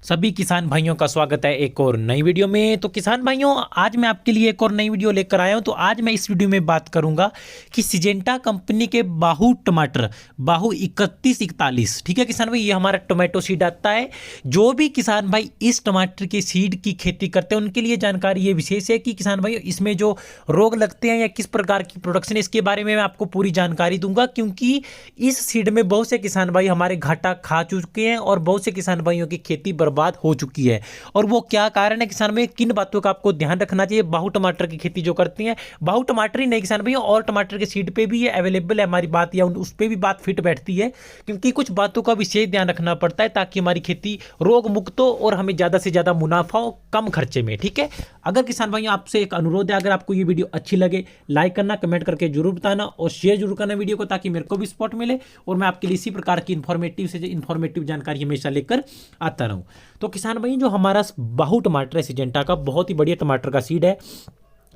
सभी किसान भाइयों का स्वागत है एक और नई वीडियो में। तो किसान भाइयों, आज मैं आपके लिए एक और नई वीडियो लेकर आया हूं। तो आज मैं इस वीडियो में बात करूंगा कि सिजेंटा कंपनी के बाहू टमाटर बाहू 3141, ठीक है किसान भाई, ये हमारा टोमेटो सीड आता है। जो भी किसान भाई इस टमाटर के सीड की खेती करते हैं उनके लिए जानकारी ये विशेष है कि किसान भाई इसमें जो रोग लगते हैं या किस प्रकार की प्रोडक्शन है, इसके बारे में मैं आपको पूरी जानकारी दूंगा। क्योंकि इस सीड में बहुत से किसान भाई हमारे घाटा खा चुके हैं और बहुत से किसान भाइयों की खेती बर्बाद हो चुकी है। और वो क्या कारण है किसान भाई, किन बातों का आपको ध्यान रखना चाहिए बाहू टमाटर की खेती जो करती हैं। बाहू टमाटर ही नहीं किसान भाई, और टमाटर के सीड पे भी ये अवेलेबल है हमारी बात, या उस पे भी बात फिट बैठती है। क्योंकि कुछ बातों का विशेष ध्यान रखना पड़ता है ताकि हमारी खेती रोग मुक्त हो और हमें ज़्यादा से ज़्यादा मुनाफा हो कम खर्चे में, ठीक है। अगर किसान भाइयों आपसे एक अनुरोध है, अगर आपको ये वीडियो अच्छी लगे लाइक करना, कमेंट करके जरूर बताना और शेयर जरूर करना वीडियो को, ताकि मेरे को भी सपोर्ट मिले और मैं आपके लिए इसी प्रकार की इंफॉर्मेटिव जानकारी हमेशा लेकर आता रहूं। तो किसान भाई जो हमारा बाहू टमाटर है सिजेंटा का, बहुत ही बढ़िया टमाटर का सीड है।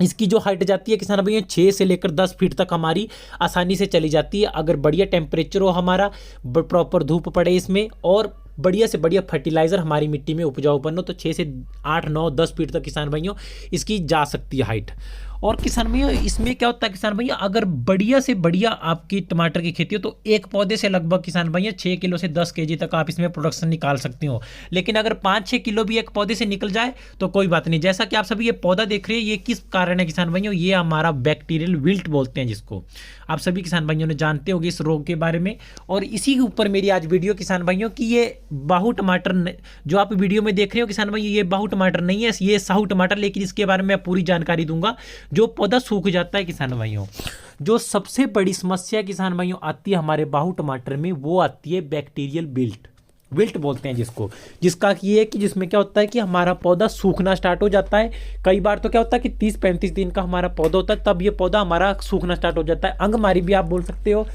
इसकी जो हाइट जाती है किसान भाई 6 से लेकर 10 फीट तक हमारी आसानी से चली जाती है, अगर बढ़िया टेम्परेचर हो, हमारा प्रॉपर धूप पड़े इसमें और बढ़िया से बढ़िया फर्टिलाइजर हमारी मिट्टी में उपजाऊपन हो, तो 6 से 8 9 10 फीट तक किसान भाइयों इसकी जा सकती है हाइट। और किसान भैया इसमें क्या होता है किसान भैया, अगर बढ़िया से बढ़िया आपकी टमाटर की खेती हो तो एक पौधे से लगभग किसान भैया 6 किलो से 10 केजी तक आप इसमें प्रोडक्शन निकाल सकते हो। लेकिन अगर 5-6 किलो भी एक पौधे से निकल जाए तो कोई बात नहीं। जैसा कि आप सभी ये पौधा देख रहे हैं, ये किस कारण है किसान भाइयों, ये हमारा बैक्टीरियल विल्ट बोलते हैं, जिसको आप सभी किसान भाइयों ने जानते होंगे इस रोग के बारे में। और इसी के ऊपर मेरी आज वीडियो किसान भाइयों की, ये बाहू टमाटर जो आप वीडियो में देख रहे हो किसान भाइयों, ये बाहू टमाटर नहीं है, ये साहू टमाटर, लेकिन इसके बारे में पूरी जानकारी दूंगा। जो पौधा सूख जाता है किसान भाइयों, जो सबसे बड़ी समस्या किसान भाइयों आती है हमारे बाहू टमाटर में, वो आती है बैक्टीरियल विल्ट, विल्ट बोलते हैं जिसको। जिसका ये है कि जिसमें क्या होता है कि हमारा पौधा सूखना स्टार्ट हो जाता है। कई बार तो क्या होता है कि 30-35 दिन का हमारा पौधा होता है, तब ये पौधा हमारा सूखना स्टार्ट हो जाता है। अंगमारी भी आप बोल सकते हो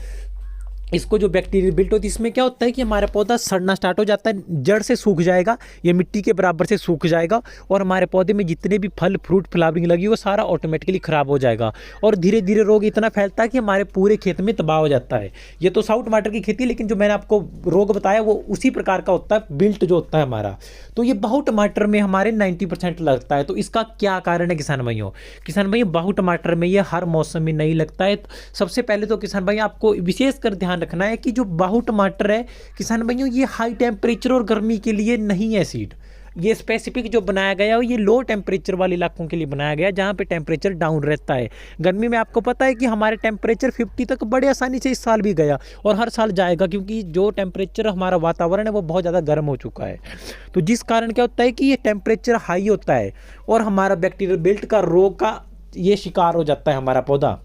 इसको, जो बैक्टीरियल विल्ट होती है। इसमें क्या होता है कि हमारा पौधा सड़ना स्टार्ट हो जाता है, जड़ से सूख जाएगा, ये मिट्टी के बराबर से सूख जाएगा और हमारे पौधे में जितने भी फल फ्रूट फ्लावरिंग लगी वो सारा ऑटोमेटिकली खराब हो जाएगा। और धीरे धीरे रोग इतना फैलता है कि हमारे पूरे खेत में तबाह हो जाता है। ये तो साउथ टमाटर की खेती, लेकिन जो मैंने आपको रोग बताया वो उसी प्रकार का होता है, विल्ट जो होता है हमारा। तो ये बाहू टमाटर में हमारे 90% लगता है। तो इसका क्या कारण है किसान भाइयों, किसान भाई बाहू टमाटर में ये हर मौसम में नहीं लगता है। सबसे पहले तो किसान भाई आपको विशेष कर ध्यान रखना है कि जो बाहू टमाटर है किसान भाइयों, ये हाई टेम्परेचर और गर्मी के लिए नहीं है सीड। ये स्पेसिफिक जो बनाया गया है ये लो टेम्परेचर वाले इलाकों के लिए बनाया गया है, जहाँ पे टेम्परेचर डाउन रहता है। गर्मी में आपको पता है कि हमारे टेम्परेचर 50 तक बड़े आसानी से इस साल भी गया और हर साल जाएगा, क्योंकि जो टेम्परेचर हमारा वातावरण है वो बहुत ज़्यादा गर्म हो चुका है। तो जिस कारण क्या होता है कि ये टेम्परेचर हाई होता है और हमारा बैक्टीरियल विल्ट का रोग का ये शिकार हो जाता है हमारा पौधा।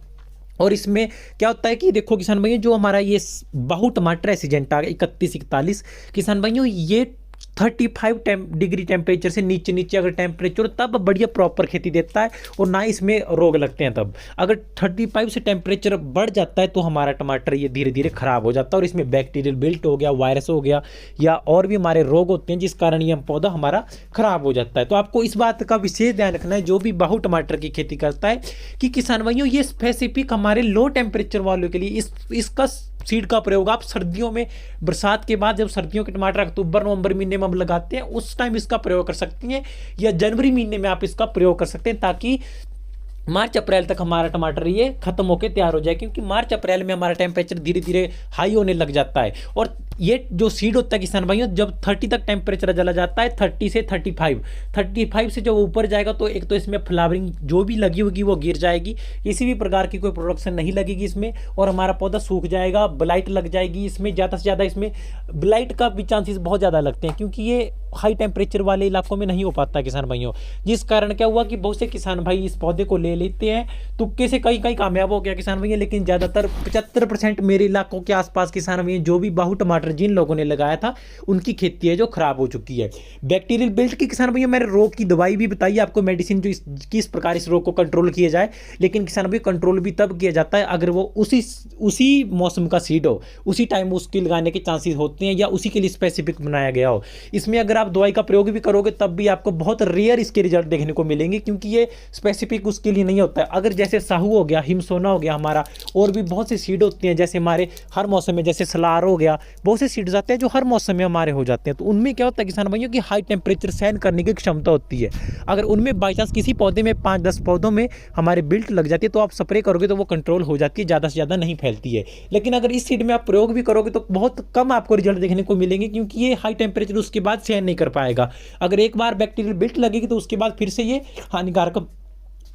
और इसमें क्या होता है कि देखो किसान भाइयों, जो हमारा ये बाहू टमाटर है सिजेंटा 3141 किसान भाइयों, ये 35 डिग्री टेम्परेचर से नीचे नीचे अगर टेम्परेचर तब बढ़िया प्रॉपर खेती देता है और ना इसमें रोग लगते हैं। तब अगर 35 से टेम्परेचर बढ़ जाता है तो हमारा टमाटर ये धीरे धीरे खराब हो जाता है और इसमें बैक्टीरियल विल्ट हो गया, वायरस हो गया या और भी हमारे रोग होते हैं, जिस कारण ये पौधा हमारा खराब हो जाता है। तो आपको इस बात का विशेष ध्यान रखना है जो भी बाहू टमाटर की खेती करता है कि किसान भाइयों ये स्पेसिफिक हमारे लो टेम्परेचर वालों के लिए इसका सीड का प्रयोग आप सर्दियों में, बरसात के बाद जब सर्दियों के टमाटर अक्टूबर नवंबर महीने में हम लगाते हैं उस टाइम इसका प्रयोग कर सकती हैं, या जनवरी महीने में आप इसका प्रयोग कर सकते हैं, ताकि मार्च अप्रैल तक हमारा टमाटर ये खत्म होकर तैयार हो जाए। क्योंकि मार्च अप्रैल में हमारा टेम्परेचर धीरे धीरे हाई होने लग जाता है और ये जो सीड होता है किसान भाइयों, जब 30 तक टेम्परेचर चला जाता है, 30 से 35 से जब ऊपर जाएगा तो एक तो इसमें फ्लावरिंग जो भी लगी होगी वो गिर जाएगी, किसी भी प्रकार की कोई प्रोडक्शन नहीं लगेगी इसमें और हमारा पौधा सूख जाएगा, ब्लाइट लग जाएगी इसमें, ज़्यादा से ज़्यादा इसमें ब्लाइट का भी चांसेस बहुत ज़्यादा लगते हैं, क्योंकि ये हाई टेम्परेचर वाले इलाकों में नहीं हो पाता किसान भाइयों। जिस कारण क्या हुआ कि बहुत से किसान भाई इस पौधे को ले लेते हैं, तुक्के से कई कामयाब हो गया किसान भैया, लेकिन ज़्यादातर 75% मेरे इलाकों के आसपास किसान भैया जो भी बाहू टमाटर जिन लोगों ने लगाया था उनकी खेती है जो खराब हो चुकी है। बैक्टीरियल विल्ट की किसान भैया मैंने रोग की दवाई भी बताई आपको, मेडिसिन जो किस प्रकार इस रोग को कंट्रोल किया जाए, लेकिन किसान भैया कंट्रोल भी तब किया जाता है अगर वो उसी मौसम का सीड हो, उसी टाइम उसकी लगाने के चांसेस होते हैं या उसी के लिए स्पेसिफिक बनाया गया हो। इसमें अगर अगर आप दवाई का प्रयोग भी करोगे तब भी आपको बहुत रेयर इसके रिजल्ट देखने को मिलेंगे, क्योंकि ये स्पेसिफिक उसके लिए नहीं होता है। अगर जैसे साहू हो गया, हिमसोना हो गया हमारा, और भी बहुत सी सीड होती हैं जैसे हमारे हर मौसम में, जैसे सलार हो गया, बहुत से सीड्स आते हैं जो हर मौसम में हमारे हो जाते हैं। तो उनमें क्या होता है किसान भाइयों की हाई टेम्परेचर सहन करने की क्षमता होती है। अगर उनमें बाई चांस किसी पौधे में 5-10 पौधों में हमारे बिल्ट लग जाती है तो आप स्प्रे करोगे तो वो कंट्रोल हो जाती है, ज़्यादा से ज़्यादा नहीं फैलती है। लेकिन अगर इस सीड में आप प्रयोग भी करोगे तो बहुत कम आपको रिजल्ट देखने को मिलेंगे, क्योंकि ये हाई टेम्परेचर उसके बाद सहन नहीं कर पाएगा। अगर एक बार बैक्टीरियल बिल्ट लगेगी तो उसके बाद फिर से ये हानिकारक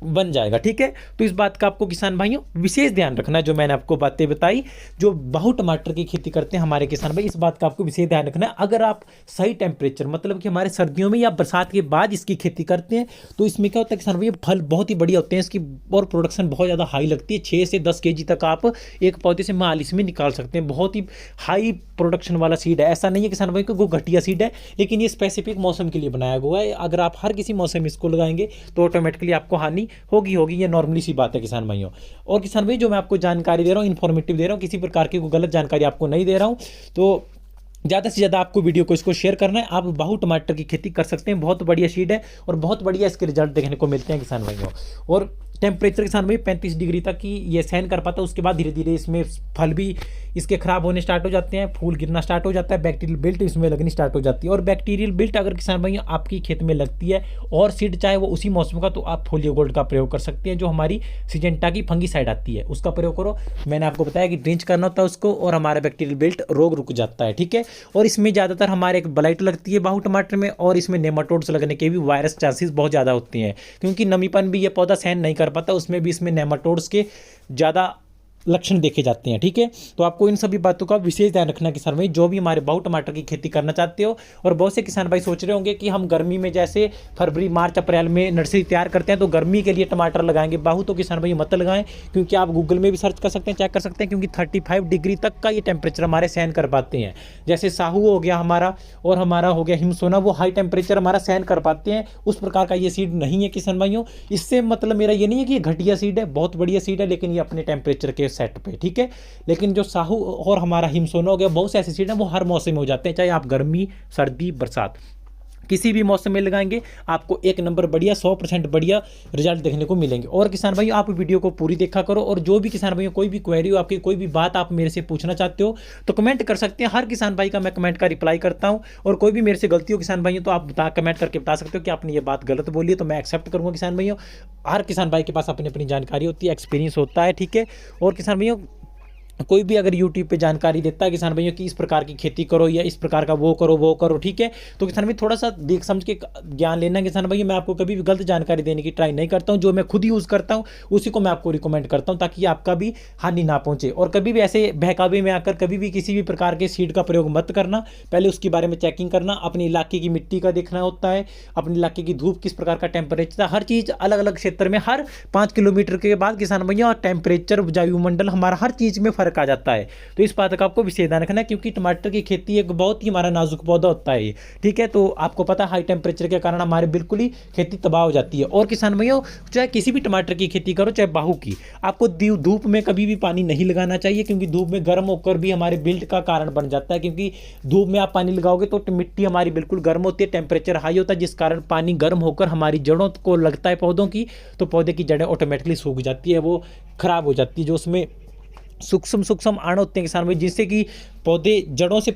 बन जाएगा। ठीक है, तो इस बात का आपको किसान भाइयों विशेष ध्यान रखना है। जो मैंने आपको बातें बताई, जो बाहु टमाटर की खेती करते हैं हमारे किसान भाई, इस बात का आपको विशेष ध्यान रखना है। अगर आप सही टेम्परेचर, मतलब कि हमारे सर्दियों में या बरसात के बाद इसकी खेती करते हैं तो इसमें क्या होता है किसान भाई, फल बहुत ही बढ़िया होते हैं इसकी, और प्रोडक्शन बहुत ज़्यादा हाई लगती है। 6 से 10 kg तक आप एक पौधे से माल इसमें निकाल सकते हैं। बहुत ही हाई प्रोडक्शन वाला सीड है। ऐसा नहीं है किसान भाई को वो घटिया सीड है, लेकिन ये स्पेसिफिक मौसम के लिए बनाया हुआ है। अगर आप हर किसी मौसम में इसको लगाएंगे तो ऑटोमेटिकली आपको हानि होगी। ये नॉर्मली सी बात है किसान भाइयों। और किसान भाई जो मैं आपको जानकारी दे रहा हूँ, इन्फॉर्मेटिव दे रहा हूँ, किसी प्रकार की कोई गलत जानकारी आपको नहीं दे रहा हूँ। तो ज़्यादा से ज़्यादा आपको वीडियो को इसको शेयर करना है। आप बाहु टमाटर की खेती कर सकते हैं, बहुत बढ़िया सीड है और बहुत बढ़िया इसके रिजल्ट देखने को मिलते हैं किसान भाइयों। और टेम्परेचर किसान भाई 35 डिग्री तक की ये सहन कर पाता है। उसके बाद धीरे धीरे इसमें फल भी इसके खराब होने स्टार्ट हो जाते हैं, फूल गिरना स्टार्ट हो जाता है, बैक्टीरियल बिल्ट इसमें लगनी स्टार्ट हो जाती है। और बैक्टीरियल बिल्ट अगर किसान भाई आपकी खेत में लगती है और सीड चाहे वो उसी मौसम का, तो आप फोलियो गोल्ड का प्रयोग कर सकते हैं, जो हमारी सिजेंटा की फंगीसाइड आती है, उसका प्रयोग करो। मैंने आपको बताया कि ड्रिंच करना होता है उसको, और हमारा बैक्टीरियल बिल्ट रोग रुक जाता है। ठीक है, और इसमें ज़्यादातर हमारे एक ब्लाइट लगती है बाहु टमाटर में, और इसमें नेमाटोड्स लगने के भी वायरस चांसेस बहुत ज़्यादा होते हैं, क्योंकि नमीपन भी ये पौधा सहन नहीं कर पाता, उसमें भी इसमें नेमाटोड्स के ज़्यादा लक्षण देखे जाते हैं। ठीक है, तो आपको इन सभी बातों का विशेष ध्यान रखना है किसान भाई, जो भी हमारे बाहु टमाटर की खेती करना चाहते हो। और बहुत से किसान भाई सोच रहे होंगे कि हम गर्मी में जैसे फरवरी मार्च अप्रैल में नर्सरी तैयार करते हैं तो गर्मी के लिए टमाटर लगाएंगे बाहु, तो किसान भाई मत लगाएं, क्योंकि आप गूगल में भी सर्च कर सकते हैं, चेक कर सकते हैं, क्योंकि 35 डिग्री तक का ये टेम्परेचर हमारे सहन कर पाते हैं। जैसे साहू हो गया हमारा, और हमारा हो गया हिमसोना, वो हाई टेम्परेचर हमारा सहन कर पाते हैं। उस प्रकार का ये सीड नहीं है किसान भाइयों। इससे मतलब मेरा ये नहीं है कि ये घटिया सीड है, बहुत बढ़िया सीड है, लेकिन ये अपने टेम्परेचर के सेट पे। ठीक है, लेकिन जो साहू और हमारा हिमसोना हो गया, बहुत से ऐसे सीड हैं वो हर मौसम में हो जाते हैं, चाहे आप गर्मी सर्दी बरसात किसी भी मौसम में लगाएंगे आपको एक नंबर बढ़िया 100% बढ़िया रिजल्ट देखने को मिलेंगे। और किसान भाई आप वीडियो को पूरी देखा करो, और जो भी किसान भाई कोई भी क्वेरी हो, आपकी कोई भी बात आप मेरे से पूछना चाहते हो तो कमेंट कर सकते हैं। हर किसान भाई का मैं कमेंट का रिप्लाई करता हूं, और कोई भी मेरे से गलती हो किसान भाइयों तो आप कमेंट करके बता सकते हो कि आपने ये बात गलत बोली है, तो मैं एक्सेप्ट करूँगा किसान भाइयों। हर किसान भाई के पास अपनी अपनी जानकारी होती है, एक्सपीरियंस होता है। ठीक है, और किसान भाइयों कोई भी अगर YouTube पे जानकारी देता है किसान भाइयों की इस प्रकार की खेती करो या इस प्रकार का वो करो, ठीक है, तो किसान भाई थोड़ा सा देख समझ के ज्ञान लेना किसान भाई। मैं आपको कभी भी गलत जानकारी देने की ट्राई नहीं करता हूं, जो मैं खुद यूज़ करता हूं उसी को मैं आपको रिकमेंड करता हूं, ताकि आपका भी हानि ना पहुंचे। और कभी भी ऐसे बहकावे में आकर कभी भी किसी भी प्रकार के सीड का प्रयोग मत करना, पहले उसके बारे में चेकिंग करना, अपने इलाके की मिट्टी का देखना होता है, अपने इलाके की धूप किस प्रकार का टेम्परेचर, हर चीज़ अलग अलग क्षेत्र में हर 5 किलोमीटर के बाद किसान भैया टेम्परेचर वायुमंडल हमारा हर चीज़ में फर्क आ जाता है। तो इस बात का आपको विशेष ध्यान रखना है, क्योंकि टमाटर की खेती एक बहुत ही हमारा नाजुक पौधा होता है। ठीक है, तो आपको पता है हाई टेम्परेचर के कारण हमारे बिल्कुल ही खेती तबाह हो जाती है। और किसान भैया चाहे किसी भी टमाटर की खेती करो, चाहे बाहु की, आपको धूप में कभी भी पानी नहीं लगाना चाहिए, क्योंकि धूप में गर्म होकर भी हमारे बिल्ट का कारण बन जाता है। क्योंकि धूप में आप पानी लगाओगे तो मिट्टी हमारी बिल्कुल गर्म होती है, टेम्परेचर हाई होता है, जिस कारण पानी गर्म होकर हमारी जड़ों को लगता है पौधों की, तो पौधे की जड़ें ऑटोमेटिकली सूख जाती है, वो खराब हो जाती है। जो उसमें सूक्ष्म अणु होते हैं किसान भाई, जिससे कि पौधे जड़ों से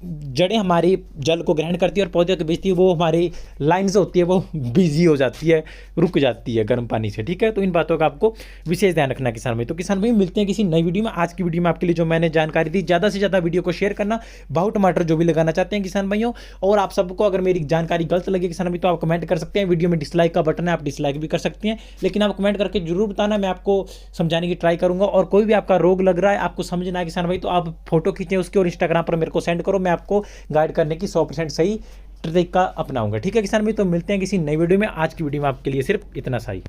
जड़ें हमारी जल को ग्रहण करती है और पौधे को बेचती है, वो हमारी लाइन्स होती है वो बिजी हो जाती है, रुक जाती है गर्म पानी से। ठीक है, तो इन बातों का आपको विशेष ध्यान रखना किसान भाई। तो किसान भाई मिलते हैं किसी नई वीडियो में। आज की वीडियो में आपके लिए जो मैंने जानकारी दी, ज़्यादा से ज़्यादा वीडियो को शेयर करना, बाहु टमाटर जो भी लगाना चाहते हैं किसान भाइयों। और आप सबको अगर मेरी जानकारी गलत लगे किसान भाई तो आप कमेंट कर सकते हैं, वीडियो में डिसलाइक का बटन है, आप डिसलाइक भी कर सकते हैं, लेकिन आप कमेंट करके जरूर बताना, मैं आपको समझाने की ट्राई करूँगा। और कोई भी आपका रोग लग रहा है, आपको समझना है किसान भाई, तो आप फोटो खींचें उसकी और इंस्टाग्राम पर मेरे को सेंड करो, मैं आपको गाइड करने की 100% सही तरीका अपनाऊंगा। ठीक है किसान भाई, तो मिलते हैं किसी नई वीडियो में। आज की वीडियो में आपके लिए सिर्फ इतना सा ही।